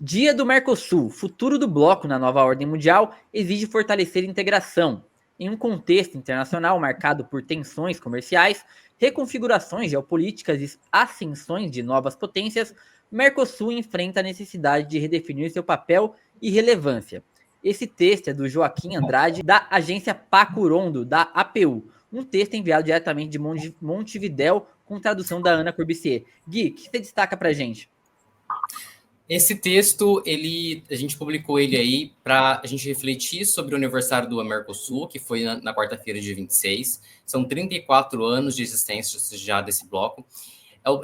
Dia do Mercosul. Futuro do bloco na nova ordem mundial exige fortalecer a integração. Em um contexto internacional marcado por tensões comerciais, reconfigurações geopolíticas e ascensões de novas potências, o Mercosul enfrenta a necessidade de redefinir seu papel e relevância. Esse texto é do Joaquim Andrade, da agência Pacurondo, da APU. Um texto enviado diretamente de Montevidéu, com tradução da Ana Corbissier. Gui, o que você destaca pra gente? Esse texto, a gente publicou ele aí para a gente refletir sobre o aniversário do Mercosul, que foi na quarta-feira, dia 26. São 34 anos de existência já desse bloco.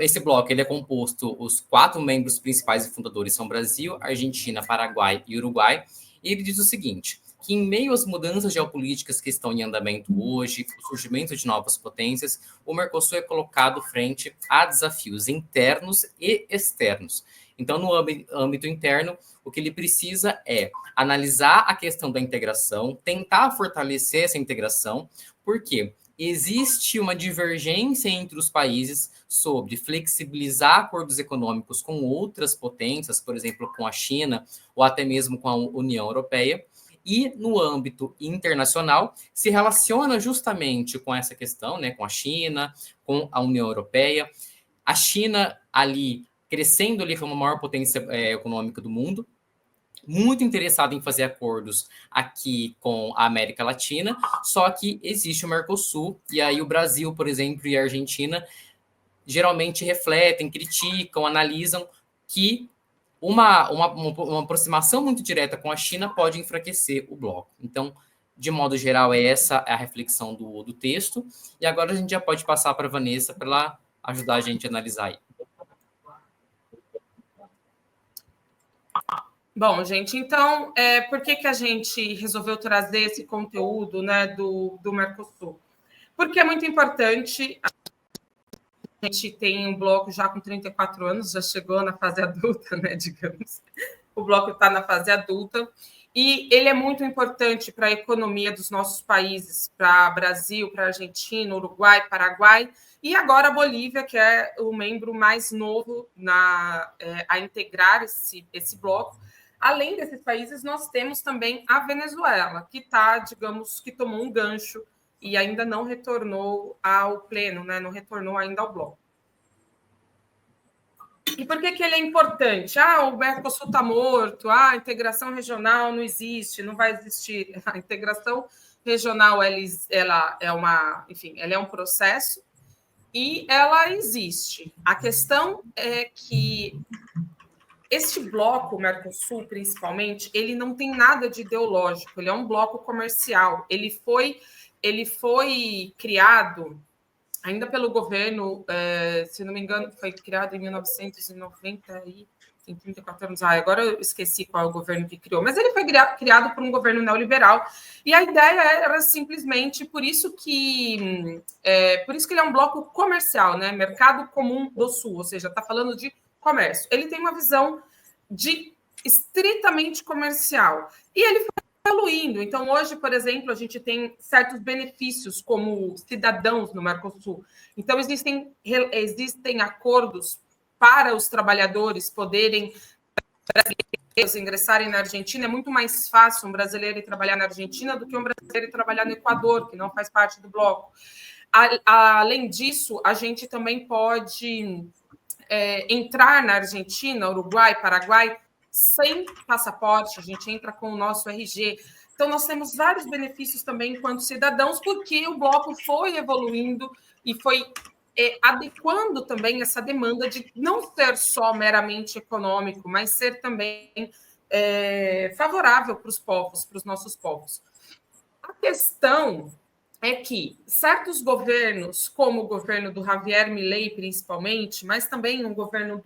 Esse bloco ele é composto, os 4 membros principais e fundadores são Brasil, Argentina, Paraguai e Uruguai. E ele diz o seguinte, que em meio às mudanças geopolíticas que estão em andamento hoje, o surgimento de novas potências, o Mercosul é colocado frente a desafios internos e externos. Então, no âmbito interno, o que ele precisa é analisar a questão da integração, tentar fortalecer essa integração, porque existe uma divergência entre os países sobre flexibilizar acordos econômicos com outras potências, por exemplo, com a China ou até mesmo com a União Europeia, e no âmbito internacional se relaciona justamente com essa questão, né, com a China, com a União Europeia. A China ali crescendo ali como a maior potência econômica do mundo, muito interessado em fazer acordos aqui com a América Latina, só que existe o Mercosul, e aí o Brasil, por exemplo, e a Argentina geralmente refletem, criticam, analisam que uma aproximação muito direta com a China pode enfraquecer o bloco. Então, de modo geral, essa é a reflexão do texto, e agora a gente já pode passar para a Vanessa para ela ajudar a gente a analisar aí. Bom, gente, então, por que a gente resolveu trazer esse conteúdo, né, do Mercosul? Porque é muito importante. A gente tem um bloco já com 34 anos, já chegou na fase adulta, né, digamos. O bloco está na fase adulta e ele é muito importante para a economia dos nossos países, para Brasil, para Argentina, Uruguai, Paraguai e agora a Bolívia, que é o membro mais novo a integrar esse bloco. Além desses países, nós temos também a Venezuela, que está, digamos, que tomou um gancho e ainda não retornou ao pleno, né? Não retornou ainda ao bloco. E por que ele é importante? O Mercosul está morto, a integração regional não existe, não vai existir. A integração regional ela é um processo e ela existe. A questão é que este bloco, o Mercosul, principalmente, ele não tem nada de ideológico, ele é um bloco comercial. Ele foi criado ainda pelo governo, se não me engano, foi criado em 1990, tem 34 anos. Agora eu esqueci qual é o governo que criou, mas ele foi criado por um governo neoliberal. E a ideia era simplesmente por isso que ele é um bloco comercial, né? Mercado Comum do Sul, ou seja, está falando de comércio. Ele tem uma visão estritamente comercial. E ele foi evoluindo. Então, hoje, por exemplo, a gente tem certos benefícios como cidadãos no Mercosul. Então, existem acordos para os trabalhadores poderem ingressarem na Argentina. É muito mais fácil um brasileiro ir trabalhar na Argentina do que um brasileiro ir trabalhar no Equador, que não faz parte do bloco. Além disso, a gente também pode entrar na Argentina, Uruguai, Paraguai, sem passaporte, a gente entra com o nosso RG. Então, nós temos vários benefícios também enquanto cidadãos, porque o bloco foi evoluindo e foi adequando também essa demanda de não ser só meramente econômico, mas ser também favorável para os povos, para os nossos povos. A questão é que certos governos, como o governo do Javier Milei, principalmente, mas também o governo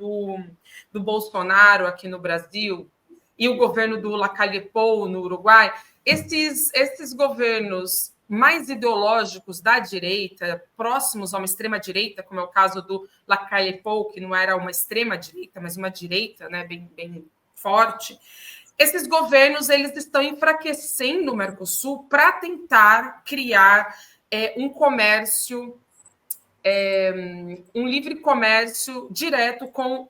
do Bolsonaro aqui no Brasil e o governo do Lacalle Pou no Uruguai, esses governos mais ideológicos da direita, próximos a uma extrema-direita, como é o caso do Lacalle Pou, que não era uma extrema-direita, mas uma direita, né, bem forte. Esses governos eles estão enfraquecendo o Mercosul para tentar criar um comércio, um livre comércio direto com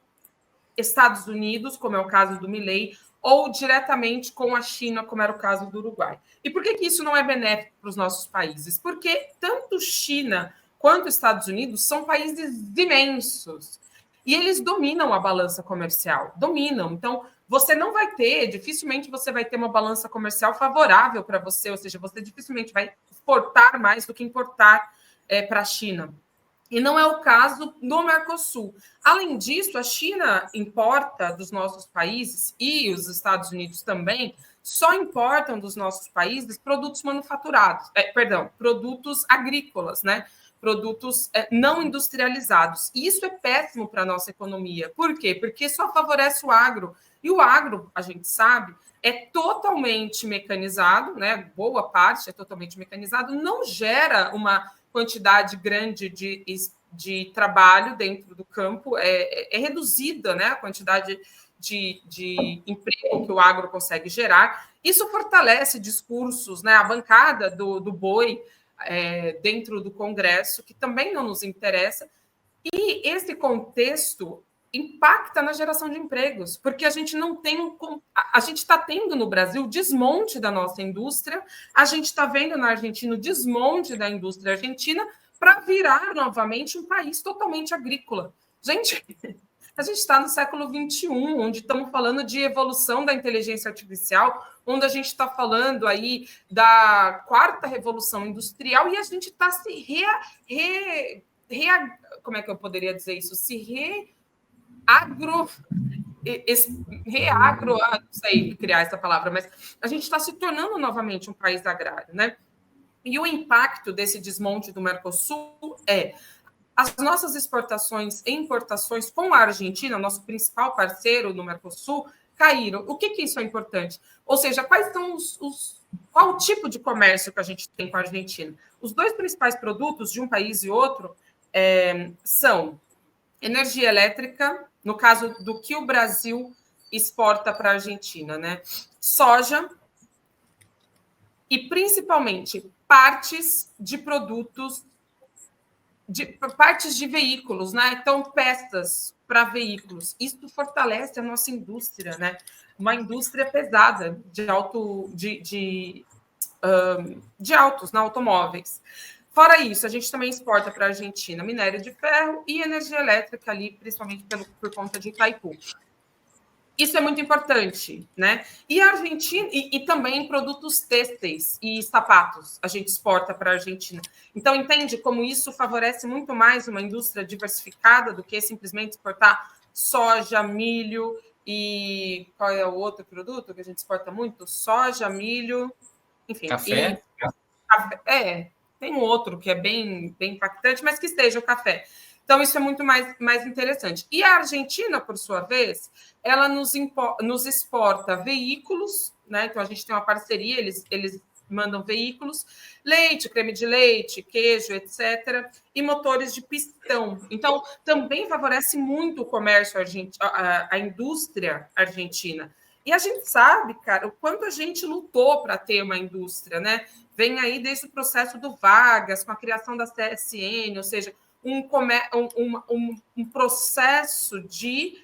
Estados Unidos, como é o caso do Milei, ou diretamente com a China, como era o caso do Uruguai. E por que isso não é benéfico para os nossos países? Porque tanto China quanto Estados Unidos são países imensos e eles dominam a balança comercial, dominam. Então, você não vai ter, dificilmente você vai ter uma balança comercial favorável para você, ou seja, você dificilmente vai exportar mais do que importar para a China. E não é o caso do Mercosul. Além disso, a China importa dos nossos países, e os Estados Unidos também, só importam dos nossos países produtos manufaturados, produtos agrícolas, né? Produtos não industrializados. E isso é péssimo para a nossa economia. Por quê? Porque só favorece o agro. E o agro, a gente sabe, é totalmente mecanizado, né? Boa parte é totalmente mecanizado, não gera uma quantidade grande de trabalho dentro do campo, é reduzida, né, a quantidade de emprego que o agro consegue gerar. Isso fortalece discursos, né, a bancada do boi dentro do Congresso, que também não nos interessa, e esse contexto impacta na geração de empregos, porque a gente não tem a gente está tendo no Brasil desmonte da nossa indústria, a gente está vendo na Argentina o desmonte da indústria argentina para virar novamente um país totalmente agrícola. Gente, a gente está no século XXI, onde estamos falando de evolução da inteligência artificial, onde a gente está falando aí da quarta revolução industrial e a gente está se como é que eu poderia dizer isso? Não sei criar essa palavra, mas a gente está se tornando novamente um país agrário, né? E o impacto desse desmonte do Mercosul as nossas exportações e importações com a Argentina, nosso principal parceiro no Mercosul, caíram. O que isso é importante? Ou seja, quais são qual o tipo de comércio que a gente tem com a Argentina? Os dois principais produtos de um país e outro são energia elétrica, no caso do que o Brasil exporta para a Argentina, né? Soja e, principalmente, partes de produtos, partes de veículos, né? Então, peças para veículos. Isso fortalece a nossa indústria, né? Uma indústria pesada de autos, né? Automóveis. Fora isso, a gente também exporta para a Argentina minério de ferro e energia elétrica ali, principalmente por conta de Itaipu. Isso é muito importante, né? E a Argentina, e também produtos têxteis e sapatos, a gente exporta para a Argentina. Então, entende como isso favorece muito mais uma indústria diversificada do que simplesmente exportar soja, milho e qual é o outro produto que a gente exporta muito? Soja, milho, enfim. Café? Tem um outro que é bem impactante, mas que esteja o café. Então, isso é muito mais interessante. E a Argentina, por sua vez, ela nos exporta veículos, né? Então, a gente tem uma parceria, eles mandam veículos, leite, creme de leite, queijo, etc., e motores de pistão. Então, também favorece muito o comércio argentino, a indústria argentina. E a gente sabe, cara, o quanto a gente lutou para ter uma indústria, né? Vem aí desde o processo do Vargas, com a criação da CSN, ou seja, um processo de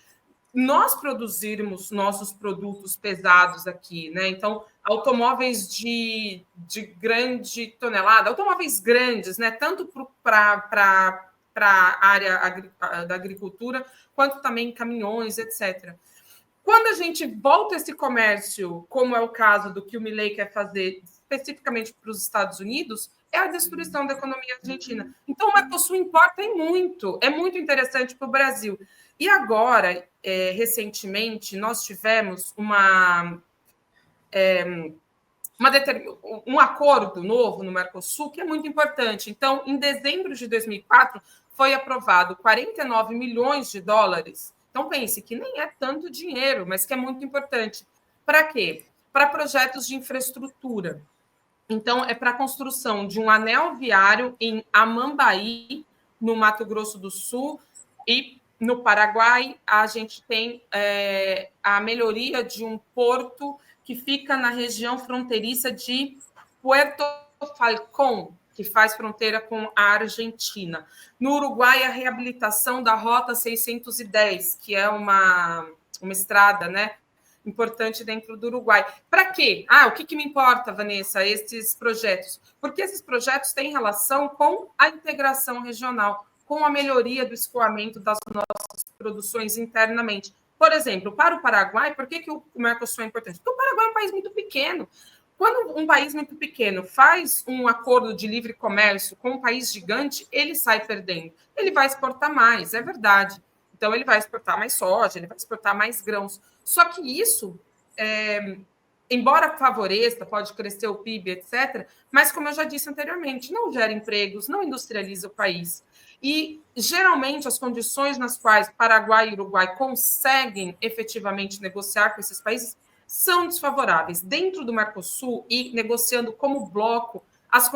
nós produzirmos nossos produtos pesados aqui, né? Então, automóveis de grande tonelada, automóveis grandes, né? Tanto para a área da agricultura, quanto também caminhões, etc. Quando a gente volta esse comércio, como é o caso do que o Milei quer fazer especificamente para os Estados Unidos, é a destruição da economia argentina. Então, o Mercosul importa muito, é muito interessante para o Brasil. E agora, recentemente, nós tivemos um acordo novo no Mercosul que é muito importante. Então, em dezembro de 2004, foi aprovado 49 milhões de dólares. Então, pense que nem é tanto dinheiro, mas que é muito importante. Para quê? Para projetos de infraestrutura. Então, é para a construção de um anel viário em Amambaí, no Mato Grosso do Sul, e no Paraguai, a gente tem a melhoria de um porto que fica na região fronteiriça de Puerto Falcón, que faz fronteira com a Argentina. No Uruguai, a reabilitação da Rota 610, que é uma estrada, né, importante dentro do Uruguai. Para quê? O que me importa, Vanessa, esses projetos? Porque esses projetos têm relação com a integração regional, com a melhoria do escoamento das nossas produções internamente. Por exemplo, para o Paraguai, por que o Mercosul é importante? Porque o Paraguai é um país muito pequeno. Quando um país muito pequeno faz um acordo de livre comércio com um país gigante, ele sai perdendo. Ele vai exportar mais, é verdade. Então, ele vai exportar mais soja, ele vai exportar mais grãos. Só que isso, embora favoreça, pode crescer o PIB, etc., mas, como eu já disse anteriormente, não gera empregos, não industrializa o país. E, geralmente, as condições nas quais Paraguai e Uruguai conseguem efetivamente negociar com esses países são desfavoráveis. Dentro do Mercosul e negociando como bloco, as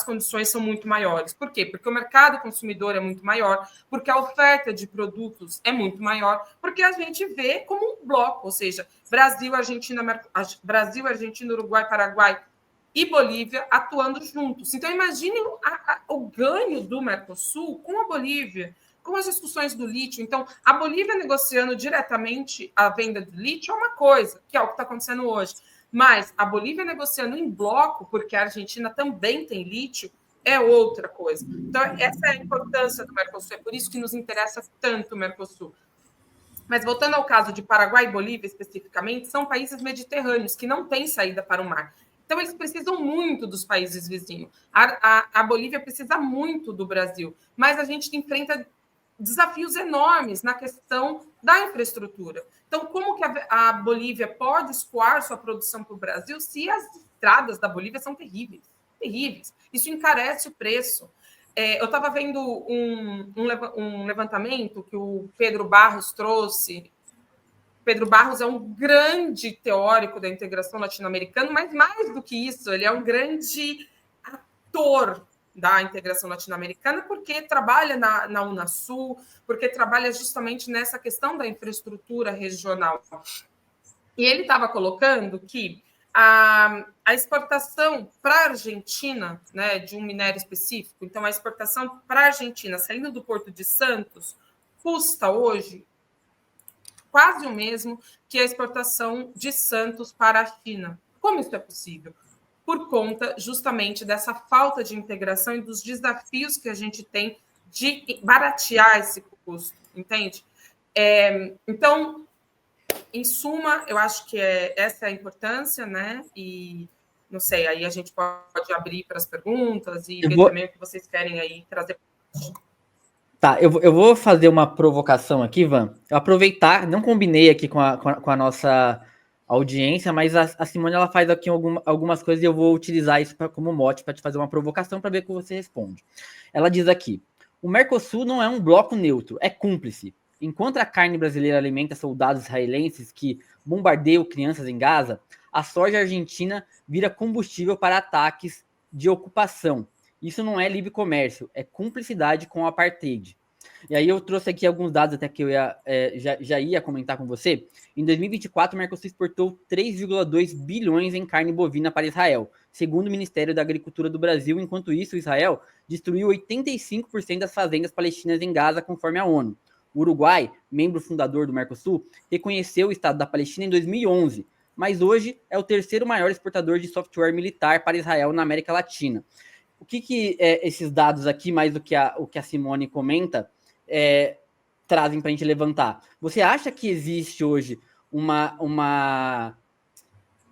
condições são muito maiores. Por quê? Porque o mercado consumidor é muito maior, porque a oferta de produtos é muito maior, porque a gente vê como um bloco, ou seja, Brasil, Argentina, Uruguai, Paraguai e Bolívia atuando juntos. Então, imaginem o ganho do Mercosul com a Bolívia, com as discussões do lítio. Então, a Bolívia negociando diretamente a venda do lítio é uma coisa, que é o que está acontecendo hoje. Mas a Bolívia negociando em bloco, porque a Argentina também tem lítio, é outra coisa. Então, essa é a importância do Mercosul. É por isso que nos interessa tanto o Mercosul. Mas, voltando ao caso de Paraguai e Bolívia, especificamente, são países mediterrâneos que não têm saída para o mar. Então, eles precisam muito dos países vizinhos. A Bolívia precisa muito do Brasil, mas a gente enfrenta desafios enormes na questão da infraestrutura. Então, como que a Bolívia pode escoar sua produção para o Brasil se as estradas da Bolívia são terríveis? Terríveis. Isso encarece o preço. Eu estava vendo um levantamento que o Pedro Barros trouxe. Pedro Barros é um grande teórico da integração latino-americana, mas mais do que isso, ele é um grande ator da integração latino-americana, porque trabalha na Unasul, porque trabalha justamente nessa questão da infraestrutura regional. E ele estava colocando que a exportação para a Argentina, né, de um minério específico, então a exportação para a Argentina, saindo do Porto de Santos, custa hoje quase o mesmo que a exportação de Santos para a China. Como isso é possível? Por conta justamente dessa falta de integração e dos desafios que a gente tem de baratear esse custo, entende? Então, em suma, eu acho que essa é a importância, né? E não sei, aí a gente pode abrir para as perguntas e ver também o que vocês querem aí trazer. Tá, eu vou fazer uma provocação aqui, Van. Eu aproveitar, não combinei aqui com a nossa audiência, mas a Simone ela faz aqui algumas coisas e eu vou utilizar isso como mote para te fazer uma provocação para ver o que você responde. Ela diz aqui: o Mercosul não é um bloco neutro, é cúmplice. Enquanto a carne brasileira alimenta soldados israelenses que bombardeiam crianças em Gaza, a soja argentina vira combustível para ataques de ocupação. Isso não é livre comércio, é cumplicidade com o apartheid. E aí eu trouxe aqui alguns dados até que eu já ia comentar com você. Em 2024, o Mercosul exportou 3,2 bilhões em carne bovina para Israel, segundo o Ministério da Agricultura do Brasil. Enquanto isso, Israel destruiu 85% das fazendas palestinas em Gaza, conforme a ONU. O Uruguai, membro fundador do Mercosul, reconheceu o Estado da Palestina em 2011, mas hoje é o terceiro maior exportador de software militar para Israel na América Latina. O que esses dados aqui, mais do que o que a Simone comenta, trazem para a gente levantar? Você acha que existe hoje uma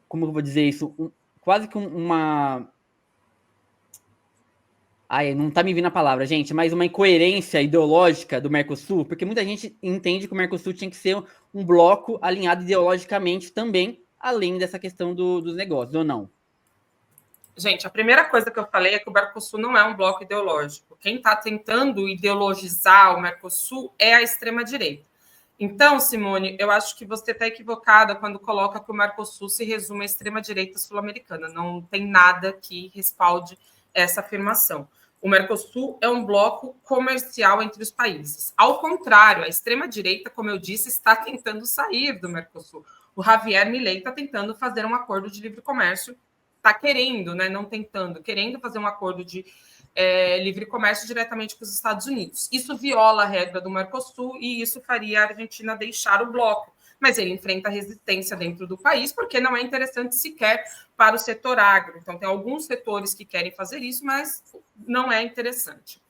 como eu vou dizer isso? Quase que uma... não está me vindo a palavra, gente, mas uma incoerência ideológica do Mercosul, porque muita gente entende que o Mercosul tinha que ser um bloco alinhado ideologicamente também, além dessa questão dos negócios, ou não? Gente, a primeira coisa que eu falei é que o Mercosul não é um bloco ideológico. Quem está tentando ideologizar o Mercosul é a extrema-direita. Então, Simone, eu acho que você está equivocada quando coloca que o Mercosul se resume à extrema-direita sul-americana. Não tem nada que respalde essa afirmação. O Mercosul é um bloco comercial entre os países. Ao contrário, a extrema-direita, como eu disse, está tentando sair do Mercosul. O Javier Milei está tentando fazer um acordo de livre comércio está querendo, né, não tentando, querendo fazer um acordo de livre comércio diretamente com os Estados Unidos. Isso viola a regra do Mercosul e isso faria a Argentina deixar o bloco. Mas ele enfrenta resistência dentro do país, porque não é interessante sequer para o setor agro. Então, tem alguns setores que querem fazer isso, mas não é interessante.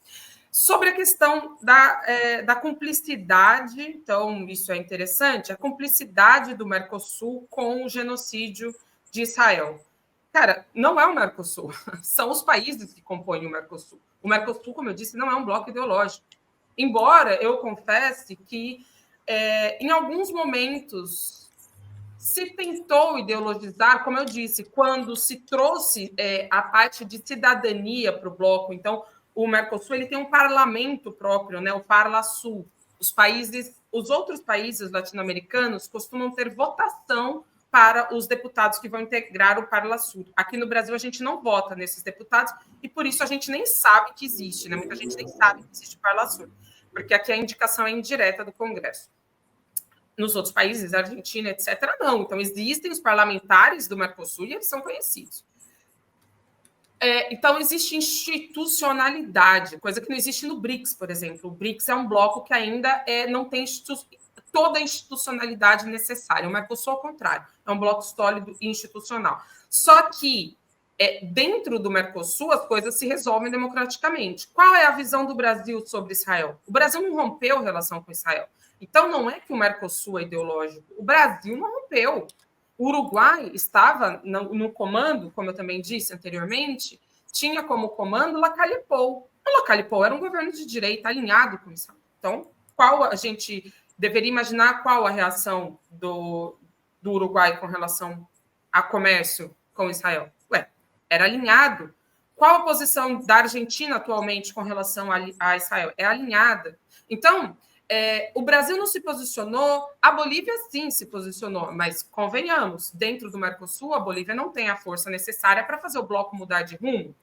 Sobre a questão da cumplicidade, então, isso é interessante, a cumplicidade do Mercosul com o genocídio de Israel. Cara, não é o Mercosul, são os países que compõem o Mercosul. O Mercosul, como eu disse, não é um bloco ideológico. Embora eu confesse que, em alguns momentos, se tentou ideologizar, como eu disse, quando se trouxe a parte de cidadania para o bloco. Então, o Mercosul ele tem um parlamento próprio, né, o Parlasul. Os outros países latino-americanos costumam ter votação para os deputados que vão integrar o Parlasul. Aqui no Brasil, a gente não vota nesses deputados e, por isso, a gente nem sabe que existe, né? Muita gente nem sabe que existe o Parlasul, porque aqui a indicação é indireta do Congresso. Nos outros países, Argentina, etc., não. Então, existem os parlamentares do Mercosul e eles são conhecidos. Então, existe institucionalidade, coisa que não existe no BRICS, por exemplo. O BRICS é um bloco que ainda não tem toda a institucionalidade necessária. O Mercosul, ao contrário, é um bloco sólido e institucional. Só que, dentro do Mercosul, as coisas se resolvem democraticamente. Qual é a visão do Brasil sobre Israel? O Brasil não rompeu relação com Israel. Então, não é que o Mercosul é ideológico. O Brasil não rompeu. O Uruguai estava no comando, como eu também disse anteriormente, tinha como comando Lacalle Pou. O Lacalle Pou era um governo de direita alinhado com Israel. Então, qual a gente deveria imaginar qual a reação do Uruguai com relação a comércio com Israel? Era alinhado. Qual a posição da Argentina atualmente com relação a Israel? É alinhada. Então, o Brasil não se posicionou, a Bolívia sim se posicionou, mas convenhamos, dentro do Mercosul, a Bolívia não tem a força necessária para fazer o bloco mudar de rumo.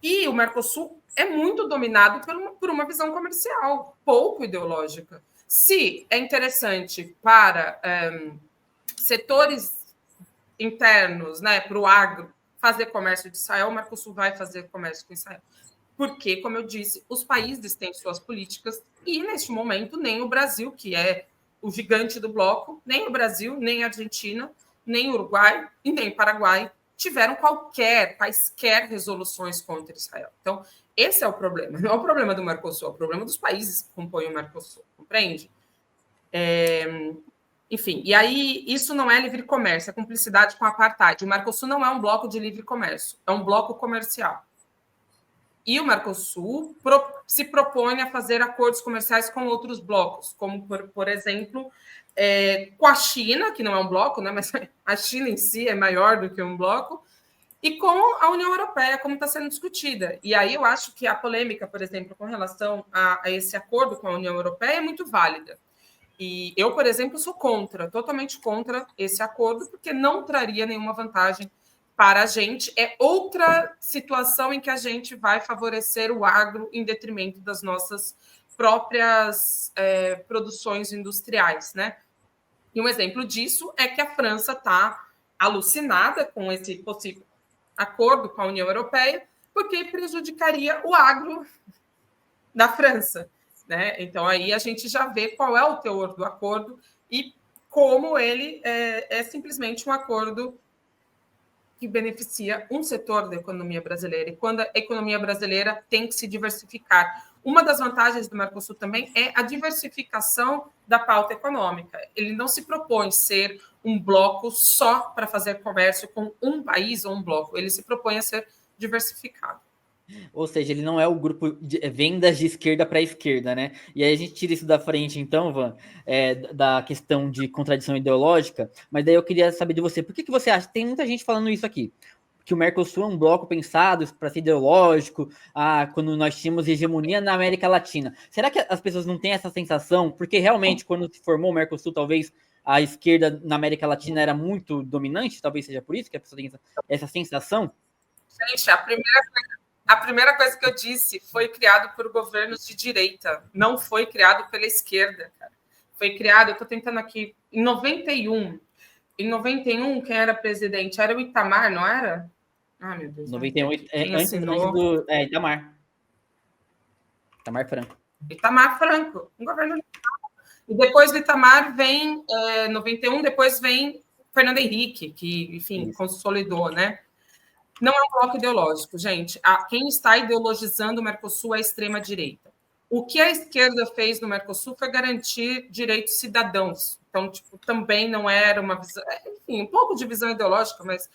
E o Mercosul é muito dominado por uma visão comercial, pouco ideológica. Se é interessante para setores internos, né, para o agro, fazer comércio de Israel, o Mercosul vai fazer comércio com Israel. Porque, como eu disse, os países têm suas políticas e, neste momento, nem o Brasil, que é o gigante do bloco, nem o Brasil, nem a Argentina, nem o Uruguai e nem o Paraguai tiveram quaisquer resoluções contra Israel. Então, esse é o problema. Não é o problema do Mercosul, é o problema dos países que compõem o Mercosul, compreende? Enfim, e aí isso não é livre comércio, é cumplicidade com a apartheid. O Mercosul não é um bloco de livre comércio, é um bloco comercial. E o Mercosul se propõe a fazer acordos comerciais com outros blocos, como, por exemplo, com a China, que não é um bloco, né, mas a China em si é maior do que um bloco, e com a União Europeia, como está sendo discutida. E aí eu acho que a polêmica, por exemplo, com relação a esse acordo com a União Europeia é muito válida. E eu, por exemplo, sou totalmente contra esse acordo, porque não traria nenhuma vantagem para a gente. É outra situação em que a gente vai favorecer o agro em detrimento das nossas próprias produções industriais, né? E um exemplo disso é que a França está alucinada com esse possível acordo com a União Europeia, porque prejudicaria o agro da França, né? Então, aí a gente já vê qual é o teor do acordo e como ele é simplesmente um acordo que beneficia um setor da economia brasileira. E quando a economia brasileira tem que se diversificar. Uma das vantagens do Mercosul também é a diversificação da pauta econômica. Ele não se propõe ser um bloco só para fazer comércio com um país ou um bloco. Ele se propõe a ser diversificado. Ou seja, ele não é o grupo de vendas de esquerda para esquerda, né? E aí a gente tira isso da frente, então, Van, da questão de contradição ideológica, mas daí eu queria saber de você, por que você acha, tem muita gente falando isso aqui, que o Mercosul é um bloco pensado para ser ideológico, quando nós tínhamos hegemonia na América Latina. Será que as pessoas não têm essa sensação? Porque realmente, quando se formou o Mercosul, talvez a esquerda na América Latina era muito dominante, talvez seja por isso que a pessoa tem essa sensação? Gente, a primeira coisa que eu disse foi criado por governos de direita, não foi criado pela esquerda, cara. Foi criado, eu estou tentando aqui, em 91. Em 91, quem era presidente? Era o Itamar, não era? Ah, meu Deus. 98, Quem antes assinou? do Itamar. Itamar Franco. Itamar Franco, um governo. E depois do Itamar vem 91, depois vem Fernando Henrique, que, enfim, Isso. consolidou, né? Não é um bloco ideológico, gente. Quem está ideologizando o Mercosul é a extrema-direita. O que a esquerda fez no Mercosul foi garantir direitos cidadãos. Então, tipo, também não era uma visão... Enfim, um pouco de visão ideológica, mas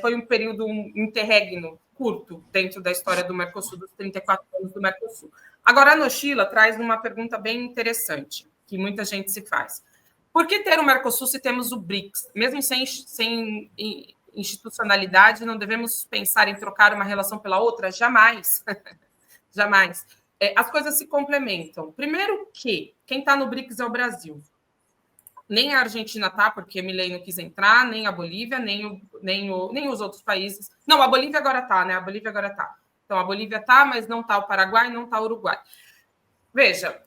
foi um período interregno, curto, dentro da história do Mercosul, dos 34 anos do Mercosul. Agora, a Nochila traz uma pergunta bem interessante, que muita gente se faz. Por que ter o Mercosul se temos o BRICS? Mesmo sem institucionalidade, não devemos pensar em trocar uma relação pela outra? Jamais. Jamais. As coisas se complementam. Primeiro que quem está no BRICS é o Brasil. Nem a Argentina está, porque Milei não quis entrar, nem a Bolívia, nem os outros países. Não, a Bolívia agora está, né? A Bolívia agora está. Então, a Bolívia está, mas não está o Paraguai, não está o Uruguai. Veja,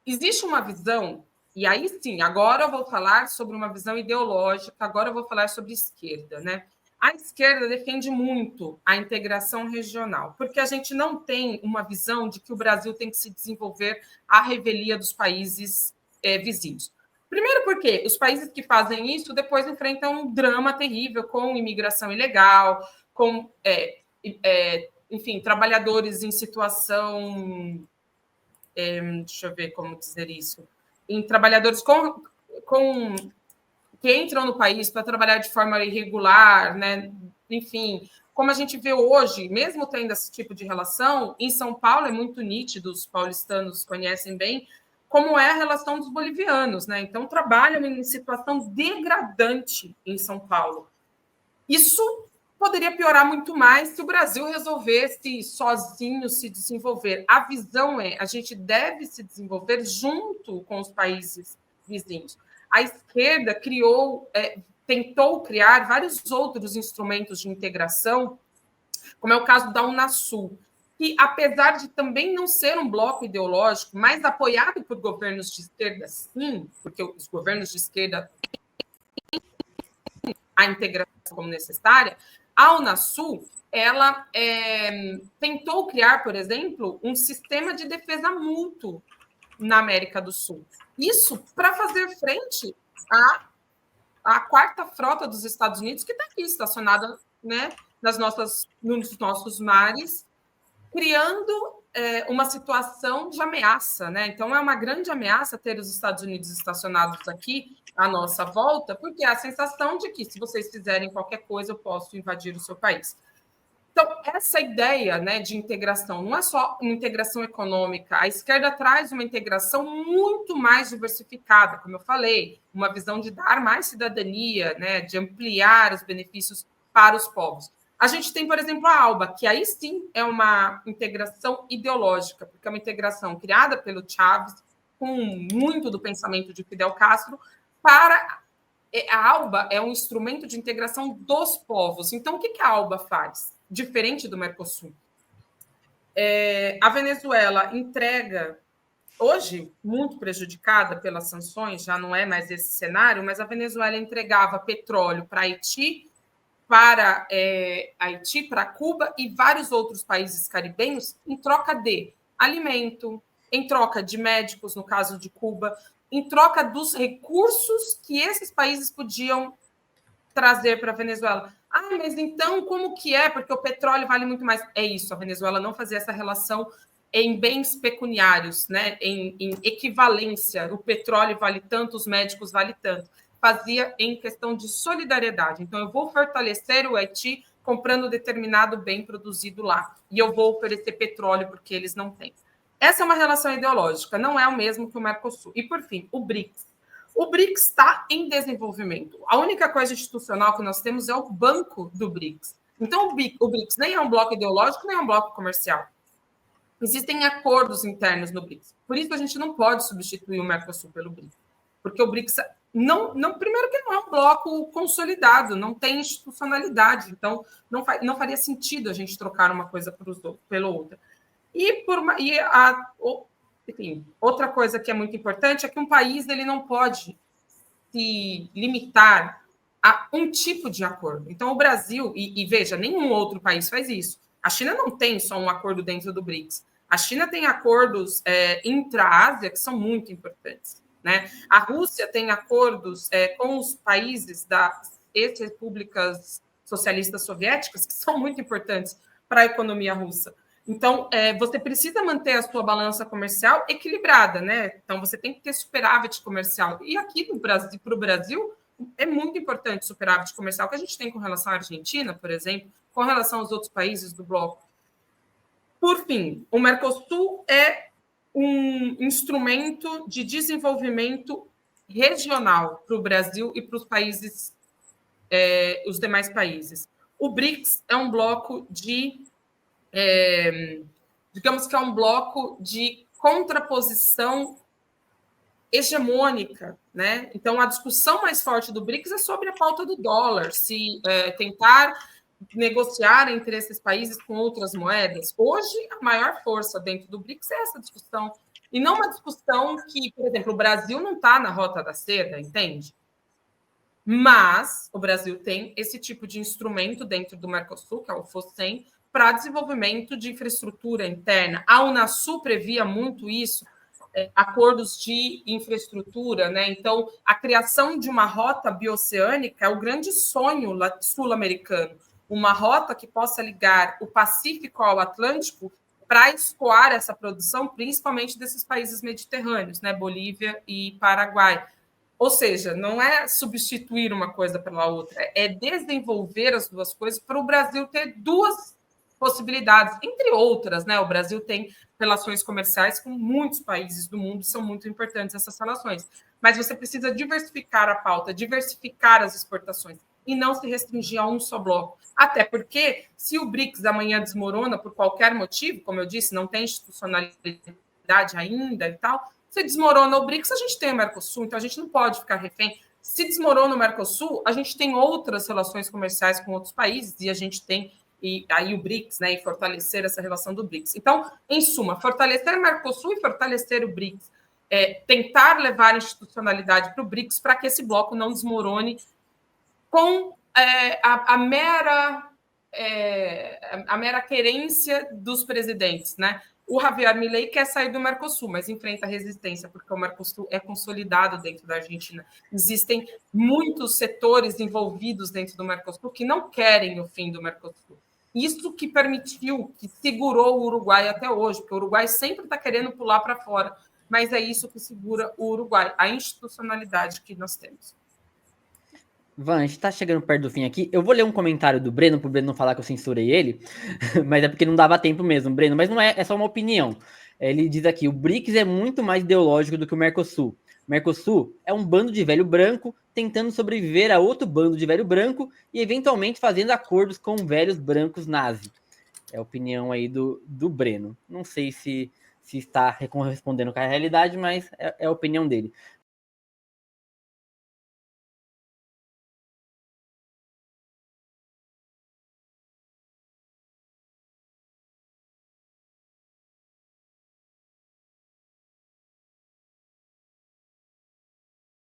existe uma visão, e aí sim, agora eu vou falar sobre uma visão ideológica, agora eu vou falar sobre esquerda, né? A esquerda defende muito a integração regional, porque a gente não tem uma visão de que o Brasil tem que se desenvolver à revelia dos países vizinhos. Primeiro porque os países que fazem isso depois enfrentam um drama terrível com imigração ilegal, com, enfim, trabalhadores em situação... deixa eu ver como dizer isso, em trabalhadores que entram no país para trabalhar de forma irregular, né? Enfim, como a gente vê hoje, mesmo tendo esse tipo de relação, em São Paulo é muito nítido, os paulistanos conhecem bem, como é a relação dos bolivianos, né? Então, trabalham em situação degradante em São Paulo. Isso poderia piorar muito mais se o Brasil resolvesse sozinho se desenvolver. A visão a gente deve se desenvolver junto com os países vizinhos. A esquerda tentou criar vários outros instrumentos de integração, como é o caso da Unasul, que, apesar de também não ser um bloco ideológico, mas apoiado por governos de esquerda, sim, porque os governos de esquerda têm a integração como necessária, a Unasul, ela tentou criar, por exemplo, um sistema de defesa mútuo na América do Sul. Isso para fazer frente à quarta frota dos Estados Unidos, que está aqui estacionada, né, nos nossos mares, criando uma situação de ameaça, né? Então, é uma grande ameaça ter os Estados Unidos estacionados aqui à nossa volta, porque há a sensação de que, se vocês fizerem qualquer coisa, eu posso invadir o seu país. Então, essa ideia, né, de integração não é só uma integração econômica. A esquerda traz uma integração muito mais diversificada, como eu falei, uma visão de dar mais cidadania, né, de ampliar os benefícios para os povos. A gente tem, por exemplo, a ALBA, que aí sim é uma integração ideológica, porque é uma integração criada pelo Chávez, com muito do pensamento de Fidel Castro, para... A ALBA é um instrumento de integração dos povos. Então, o que a ALBA faz? Diferente do Mercosul. A Venezuela entrega, hoje, muito prejudicada pelas sanções, já não é mais esse cenário, mas a Venezuela entregava petróleo para Haiti, para Cuba e vários outros países caribenhos em troca de alimento, em troca de médicos, no caso de Cuba, em troca dos recursos que esses países podiam trazer para a Venezuela. Mas então como que é? Porque o petróleo vale muito mais. É isso, a Venezuela não fazia essa relação em bens pecuniários, né? em equivalência. O petróleo vale tanto, os médicos vale tanto. Fazia em questão de solidariedade. Então, eu vou fortalecer o Haiti comprando determinado bem produzido lá. E eu vou oferecer petróleo porque eles não têm. Essa é uma relação ideológica, não é o mesmo que o Mercosul. E, por fim, o BRICS. O BRICS está em desenvolvimento. A única coisa institucional que nós temos é o banco do BRICS. Então, o BRICS nem é um bloco ideológico, nem é um bloco comercial. Existem acordos internos no BRICS. Por isso, a gente não pode substituir o Mercosul pelo BRICS. Porque o BRICS, primeiro que não é um bloco consolidado, não tem institucionalidade. Então, não faria sentido a gente trocar uma coisa pela outra. Enfim, outra coisa que é muito importante é que um país ele não pode se limitar a um tipo de acordo. Então, o Brasil, e veja, nenhum outro país faz isso. A China não tem só um acordo dentro do BRICS. A China tem acordos intra-Ásia que são muito importantes, né? A Rússia tem acordos com os países das ex-repúblicas socialistas soviéticas que são muito importantes para a economia russa. Então, você precisa manter a sua balança comercial equilibrada, né? Então, você tem que ter superávit comercial. E aqui para o Brasil, é muito importante o superávit comercial que a gente tem com relação à Argentina, por exemplo, com relação aos outros países do bloco. Por fim, o Mercosul é um instrumento de desenvolvimento regional para o Brasil e para os países, os demais países. O BRICS é um bloco de, digamos que é um bloco de contraposição hegemônica, né? Então, a discussão mais forte do BRICS é sobre a pauta do dólar, se tentar negociar entre esses países com outras moedas. Hoje, a maior força dentro do BRICS é essa discussão, e não uma discussão que, por exemplo, o Brasil não está na rota da seda, entende? Mas o Brasil tem esse tipo de instrumento dentro do Mercosul, que é o FOSEM, para desenvolvimento de infraestrutura interna. A Unasul previa muito isso, acordos de infraestrutura, né? Então, a criação de uma rota bioceânica é o grande sonho sul-americano, uma rota que possa ligar o Pacífico ao Atlântico para escoar essa produção, principalmente desses países mediterrâneos, né? Bolívia e Paraguai. Ou seja, não é substituir uma coisa pela outra, é desenvolver as duas coisas para o Brasil ter duas possibilidades, entre outras, né? O Brasil tem relações comerciais com muitos países do mundo, são muito importantes essas relações. Mas você precisa diversificar a pauta, diversificar as exportações e não se restringir a um só bloco. Até porque, se o BRICS amanhã desmorona por qualquer motivo, como eu disse, não tem institucionalidade ainda e tal, se desmorona o BRICS, a gente tem o Mercosul, então a gente não pode ficar refém. Se desmorona o Mercosul, a gente tem outras relações comerciais com outros países e a gente tem aí o BRICS, né, e fortalecer essa relação do BRICS. Então, em suma, fortalecer o Mercosul e fortalecer o BRICS, tentar levar a institucionalidade para o BRICS para que esse bloco não desmorone com a mera querência dos presidentes, né? O Javier Milei quer sair do Mercosul, mas enfrenta resistência, porque o Mercosul é consolidado dentro da Argentina. Existem muitos setores envolvidos dentro do Mercosul que não querem o fim do Mercosul. Isso que permitiu, que segurou o Uruguai até hoje, porque o Uruguai sempre está querendo pular para fora, mas é isso que segura o Uruguai, a institucionalidade que nós temos. Van, a gente tá chegando perto do fim aqui. Eu vou ler um comentário do Breno, pro Breno não falar que eu censurei ele, mas é porque não dava tempo mesmo, Breno. Mas não é só uma opinião. Ele diz aqui, o BRICS é muito mais ideológico do que o Mercosul. O Mercosul é um bando de velho branco tentando sobreviver a outro bando de velho branco e eventualmente fazendo acordos com velhos brancos nazi. É a opinião aí do Breno. Não sei se está correspondendo com a realidade, mas é a opinião dele.